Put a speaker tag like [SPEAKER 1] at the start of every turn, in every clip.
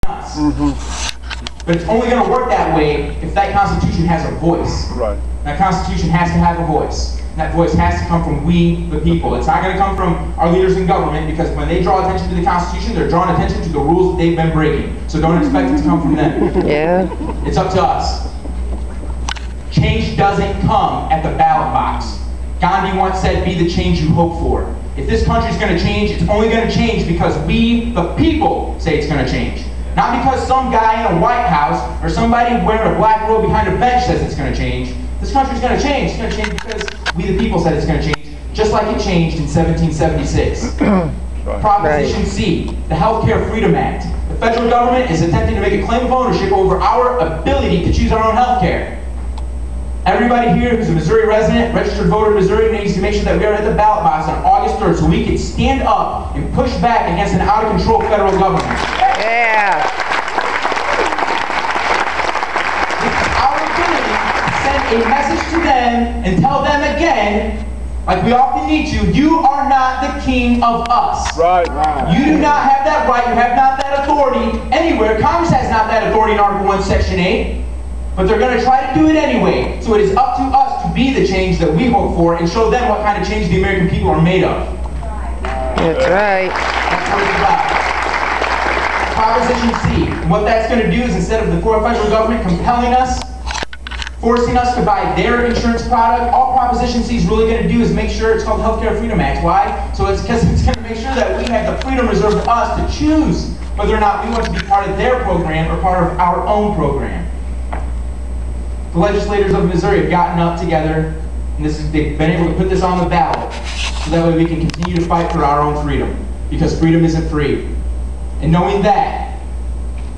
[SPEAKER 1] us. But it's only going to work that way if that Constitution has a voice.
[SPEAKER 2] Right.
[SPEAKER 1] That Constitution has to have a voice. And that voice has to come from we, the people. It's not going to come from our leaders in government, because when they draw attention to the Constitution, they're drawing attention to the rules that they've been breaking. So don't expect it to come from them.
[SPEAKER 3] Yeah.
[SPEAKER 1] It's up to us. Change doesn't come at the ballot box. Gandhi once said, be the change you hope for. If this country's going to change, it's only going to change because we, the people, say it's going to change. Not because some guy in a White House or somebody wearing a black robe behind a bench says it's going to change. This country's going to change. It's going to change because we, the people, said it's going to change, just like it changed in 1776. Proposition C, the Healthcare Freedom Act. The federal government is attempting to make a claim of ownership over our ability to choose our own health care. Everybody here who's a Missouri resident, registered voter in Missouri, needs to make sure that we are at the ballot box on August 3rd so we can stand up and push back against an out-of-control federal government.
[SPEAKER 3] Yeah.
[SPEAKER 1] It's our ability to send a message to them and tell them again, like we often need to, you are not the king of us.
[SPEAKER 2] Right.
[SPEAKER 1] You do not have that right, you have not that authority anywhere. Congress has not that authority in Article 1, Section 8. But they're going to try to do it anyway. So it is up to us to be the change that we hope for and show them what kind of change the American people are made of.
[SPEAKER 3] That's right.
[SPEAKER 1] That's what it's about. Proposition C. And what that's going to do is, instead of the federal government compelling us, forcing us to buy their insurance product, all Proposition C is really going to do is make sure it's called the Healthcare Freedom Act. Why? So it's because it's going to make sure that we have the freedom reserved to us to choose whether or not we want to be part of their program or part of our own program. The legislators of Missouri have gotten up together, and they've been able to put this on the ballot, so that way we can continue to fight for our own freedom, because freedom isn't free. And knowing that,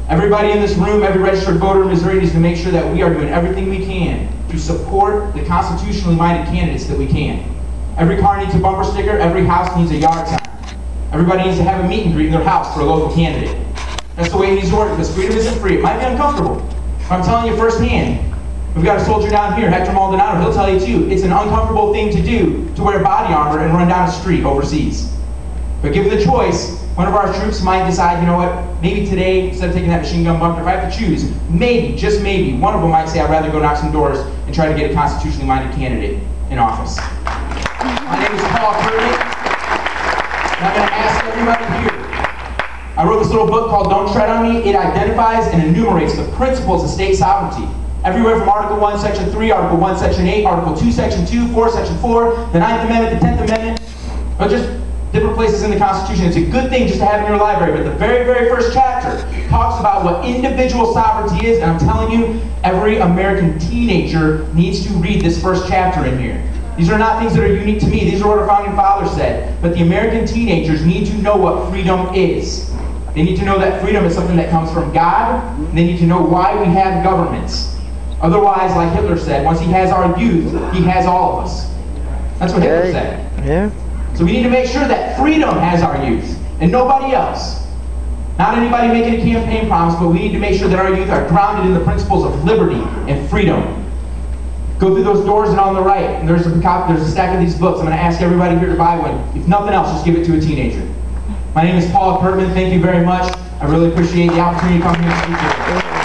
[SPEAKER 1] everybody in this room, every registered voter in Missouri needs to make sure that we are doing everything we can to support the constitutionally minded candidates that we can. Every car needs a bumper sticker, every house needs a yard sign. Everybody needs to have a meet and greet in their house for a local candidate. That's the way it needs to work, because freedom isn't free. It might be uncomfortable, but I'm telling you firsthand. We've got a soldier down here, Hector Maldonado, he'll tell you too, it's an uncomfortable thing to do to wear body armor and run down a street overseas. But given the choice, one of our troops might decide, you know what, maybe today, instead of taking that machine gun bunker, if I have to choose, maybe, just maybe, one of them might say, I'd rather go knock some doors and try to get a constitutionally minded candidate in office. My name is Paul Curtman, and I'm going to ask everybody here. I wrote this little book called Don't Tread on Me. It identifies and enumerates the principles of state sovereignty. Everywhere from Article 1, Section 3, Article 1, Section 8, Article 2, Section 2, 4, Section 4, the 9th Amendment, the 10th Amendment, but just different places in the Constitution. It's a good thing just to have in your library, but the very, very first chapter talks about what individual sovereignty is, and I'm telling you, every American teenager needs to read this first chapter in here. These are not things that are unique to me. These are what our founding fathers said. But the American teenagers need to know what freedom is. They need to know that freedom is something that comes from God, and they need to know why we have governments. Otherwise, like Hitler said, once he has our youth, he has all of us. That's what Hitler said.
[SPEAKER 3] Yeah.
[SPEAKER 1] So we need to make sure that freedom has our youth, and nobody else. Not anybody making a campaign promise, but we need to make sure that our youth are grounded in the principles of liberty and freedom. Go through those doors and on the right, and there's a stack of these books. I'm going to ask everybody here to buy one. If nothing else, just give it to a teenager. My name is Paul Curtman. Thank you very much. I really appreciate the opportunity to come here and speak to you.